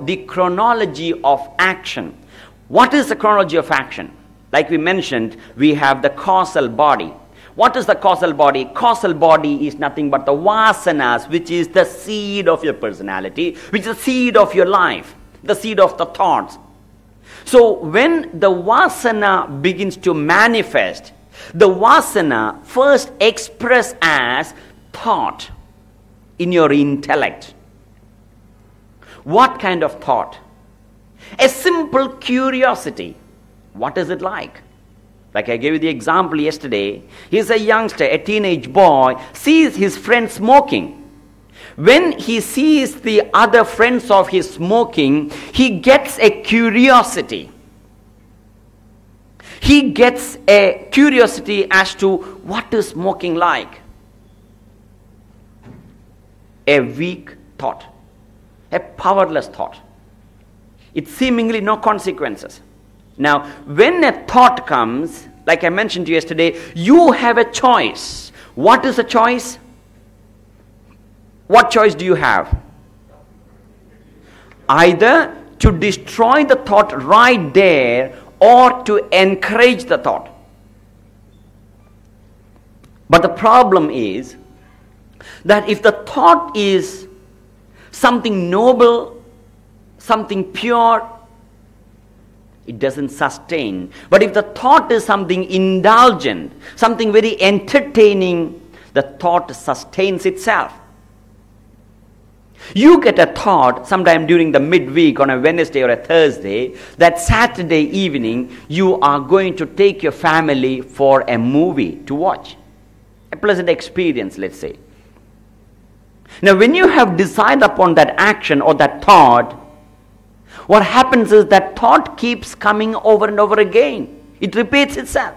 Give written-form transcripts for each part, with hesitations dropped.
the chronology of action. What is the chronology of action? Like we mentioned, we have the causal body. What is the causal body? Causal body is nothing but the vasanas, which is the seed of your personality, which is the seed of your life, the seed of the thoughts. So when the vasana begins to manifest, the vasana first express as thought in your intellect. What kind of thought? A simple curiosity. What is it like? Like I gave you the example yesterday. He's a youngster, a teenage boy, sees his friend smoking. When he sees the other friends of his smoking, he gets a curiosity. He gets a curiosity as to what is smoking like. A weak thought. A powerless thought. It's seemingly no consequences. Now, when a thought comes, like I mentioned to you yesterday, you have a choice. What is a choice? What choice do you have? Either to destroy the thought right there or to encourage the thought. But the problem is that if the thought is something noble, something pure, it doesn't sustain. But if the thought is something indulgent, something very entertaining, the thought sustains itself. You get a thought sometime during the midweek on a Wednesday or a Thursday that Saturday evening you are going to take your family for a movie to watch. A pleasant experience, let's say. Now when you have decided upon that action or that thought, what happens is that thought keeps coming over and over again. It repeats itself.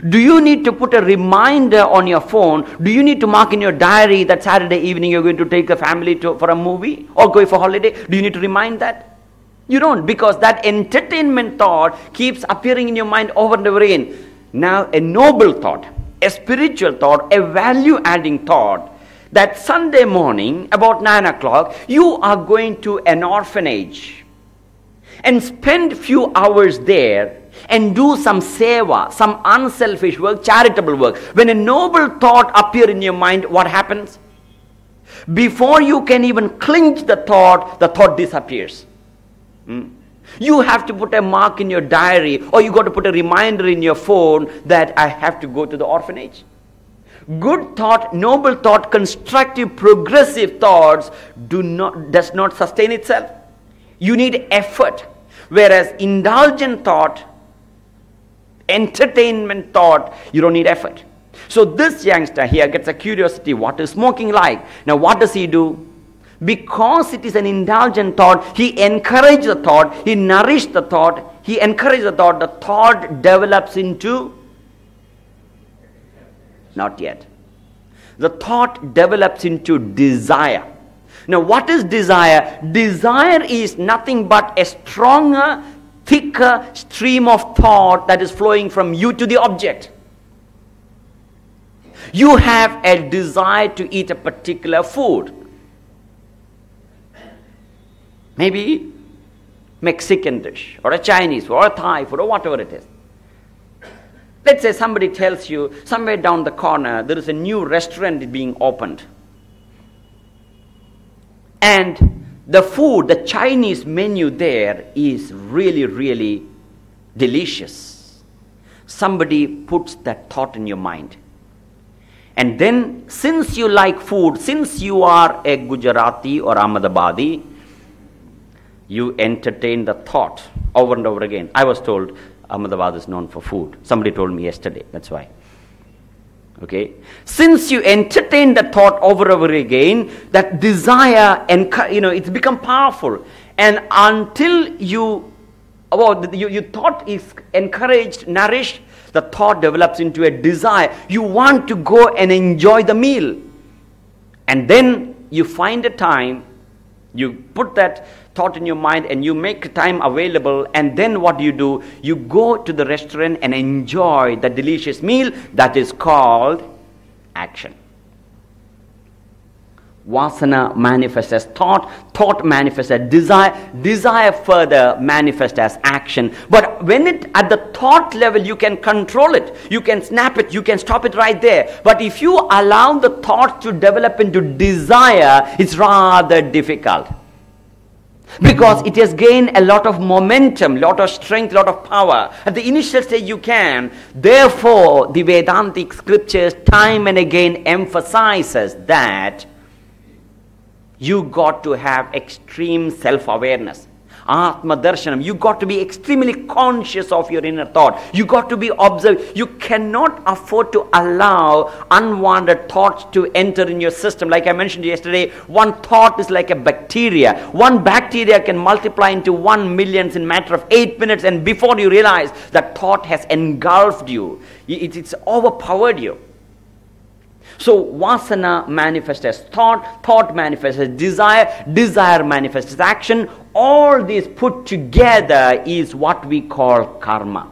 Do you need to put a reminder on your phone? Do you need to mark in your diary that Saturday evening you're going to take the family for a movie or go for holiday? Do you need to remind that? You don't, because that entertainment thought keeps appearing in your mind over and over again. Now a noble thought, a spiritual thought, a value-adding thought, that Sunday morning about 9 o'clock you are going to an orphanage and spend few hours there and do some seva, some unselfish work, charitable work. When a noble thought appears in your mind, what happens? Before you can even clinch the thought disappears. You have to put a mark in your diary, or you got to put a reminder in your phone that I have to go to the orphanage. Good thought, noble thought, constructive, progressive thoughts does not sustain itself. You need effort. Whereas indulgent thought, entertainment thought, you don't need effort. So this youngster here gets a curiosity, what is smoking like? Now what does he do? Because it is an indulgent thought, he encourages the thought, he nourishes the thought, he encourages the thought develops into, not yet. The thought develops into desire. Now what is desire? Desire is nothing but a stronger, thicker stream of thought that is flowing from you to the object. You have a desire to eat a particular food. Maybe Mexican dish, or a Chinese food, or a Thai food, or whatever it is. Let's say somebody tells you, somewhere down the corner, there is a new restaurant being opened. And the food, the Chinese menu there is really, really delicious. Somebody puts that thought in your mind. And then, since you like food, since you are a Gujarati or Ahmedabadi, you entertain the thought over and over again. I was told Ahmedabad is known for food. Somebody told me yesterday, that's why. Okay, since you entertain the thought over and over again, that desire, it's become powerful. And until you thought is encouraged, nourished, the thought develops into a desire. You want to go and enjoy the meal. And then you find a time, you put that thought in your mind and you make time available, and then what do? You go to the restaurant and enjoy the delicious meal. That is called action. Vasana manifests as thought, thought manifests as desire, desire further manifests as action. But when it at the thought level, you can control it, you can snap it, you can stop it right there. But if you allow the thought to develop into desire, it's rather difficult. Because it has gained a lot of momentum, lot of strength, lot of power. At the initial stage you can. Therefore, the Vedantic scriptures time and again emphasizes that you got to have extreme self-awareness. Atma Darshanam. You got to be extremely conscious of your inner thought. You got to be observed. You cannot afford to allow unwanted thoughts to enter in your system. Like I mentioned yesterday, one thought is like a bacteria. One bacteria can multiply into 1 million in a matter of 8 minutes, and before you realize, that thought has engulfed you. It's overpowered you. So vasana manifests as thought, thought manifests as desire, desire manifests as action. All these put together is what we call karma.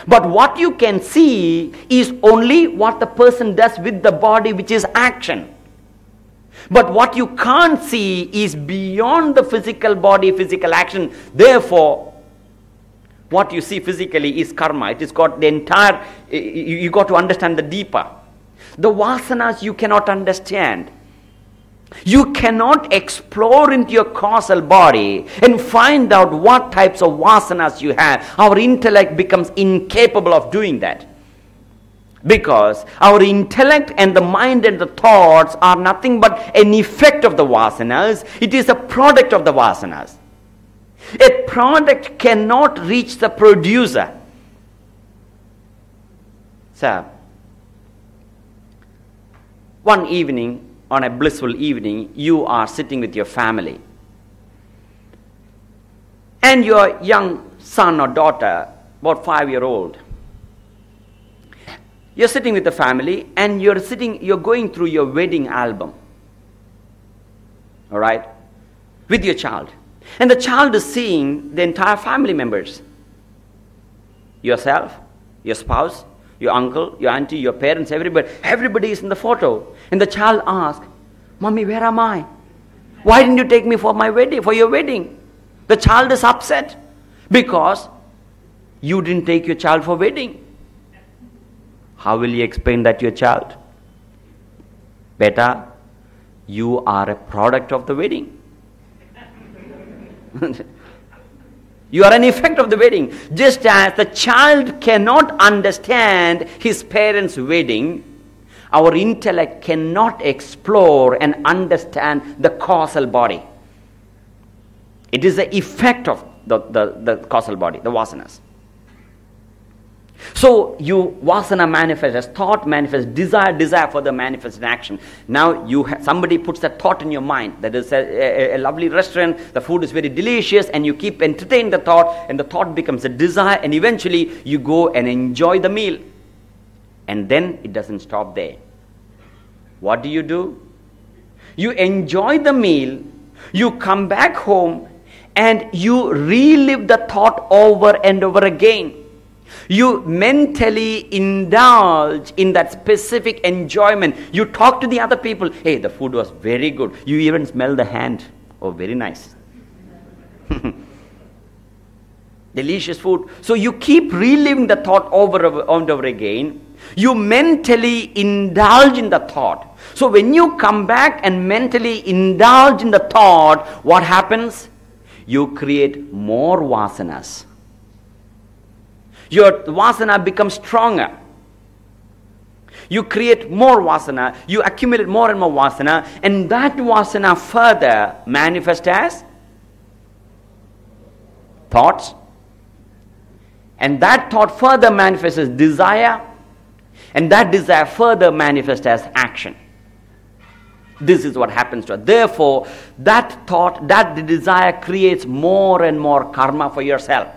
But what you can see is only what the person does with the body, which is action. But what you can't see is beyond the physical body, physical action. Therefore, what you see physically is karma. It has got the entire, you got to understand the deeper. The vasanas you cannot understand. You cannot explore into your causal body and find out what types of vasanas you have. Our intellect becomes incapable of doing that. Because our intellect and the mind and the thoughts are nothing but an effect of the vasanas. It is a product of the vasanas. A product cannot reach the producer. So, one evening, on a blissful evening, you are sitting with your family. And your young son or daughter, about 5-year-old, you're sitting with the family and you're going through your wedding album. All right? With your child. And the child is seeing the entire family members. Yourself, your spouse, your uncle, your auntie, your parents, everybody is in the photo. And the child asks, "Mommy, where am I? Why didn't you take me for my wedding, for your wedding?" The child is upset because you didn't take your child for wedding. How will you explain that to your child? Beta, you are a product of the wedding. You are an effect of the wedding. Just as the child cannot understand his parents' wedding, our intellect cannot explore and understand the causal body. It is the effect of the causal body, the vasanas. So vasana manifests as thought, manifests desire, desire further manifests in action. Now somebody puts that thought in your mind. That is a lovely restaurant, the food is very delicious, and you keep entertaining the thought, and the thought becomes a desire, and eventually you go and enjoy the meal. And then it doesn't stop there. What do? You enjoy the meal, you come back home, and you relive the thought over and over again. You mentally indulge in that specific enjoyment. You talk to the other people. Hey, the food was very good. You even smell the hand. Oh, very nice. Delicious food. So you keep reliving the thought over and over again. You mentally indulge in the thought. So when you come back and mentally indulge in the thought, what happens? You create more vasanas. Your vasana becomes stronger. You create more vasana. You accumulate more and more vasana. And that vasana further manifests as thoughts. And that thought further manifests as desire. And that desire further manifests as action. This is what happens to us. Therefore, that thought, that desire creates more and more karma for yourself.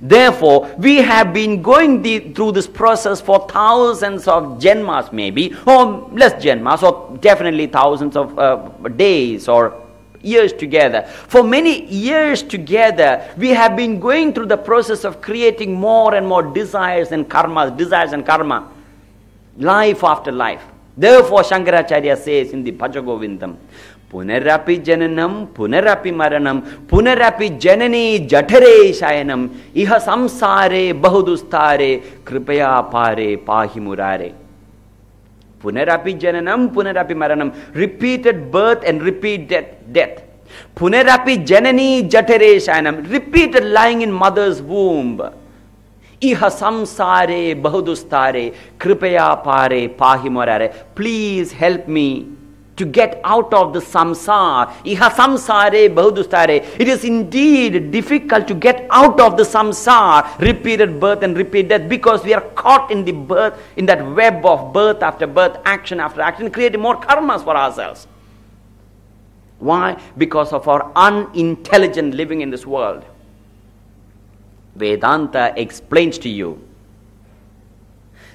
Therefore, we have been going through this process for thousands of janmas maybe, or less janmas, or definitely thousands of days or years together. For many years together, we have been going through the process of creating more and more desires and karma, life after life. Therefore, Shankaracharya says in the Bhajagovindam, Punarapi jananam, punarapi maranam, punarapi janani jatare shayanam, iha samsare bahudustare, kripaya pare pahi murare. Punarapi jananam, punarapi maranam, repeated birth and repeated death. Punarapi janani jatare shayanam, repeated lying in mother's womb. Iha samsare bahudustare, kripaya pare pahi murare. Please help me to get out of the samsara. Iha samsare bahudustare. It is indeed difficult to get out of the samsara, repeated birth and repeated death, because we are caught in the birth, in that web of birth after birth, action after action, creating more karmas for ourselves. Why? Because of our unintelligent living in this world. Vedanta explains to you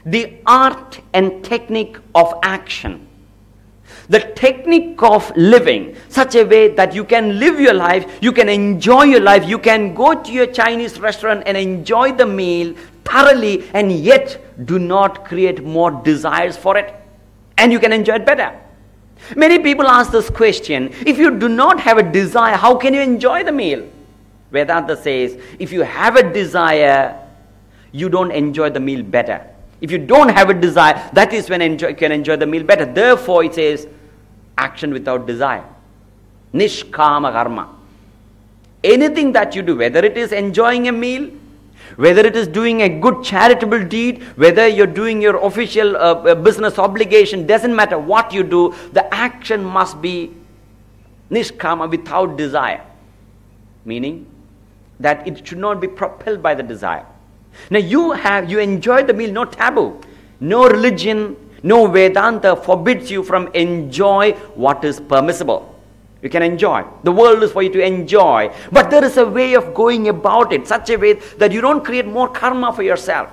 the art and technique of action. The technique of living such a way that you can live your life, you can enjoy your life, you can go to your Chinese restaurant and enjoy the meal thoroughly and yet do not create more desires for it. And you can enjoy it better. Many people ask this question, if you do not have a desire, how can you enjoy the meal? Vedanta says, if you have a desire, you don't enjoy the meal better. If you don't have a desire, that is when you can enjoy the meal better. Therefore, it says, action without desire. Nishkama karma. Anything that you do, whether it is enjoying a meal, whether it is doing a good charitable deed, whether you're doing your official business obligation, doesn't matter what you do, the action must be nishkama, without desire. Meaning that it should not be propelled by the desire. Now you enjoy the meal, no taboo, no religion, no Vedanta forbids you from enjoy what is permissible. You can enjoy. The world is for you to enjoy. But there is a way of going about it, such a way that you don't create more karma for yourself.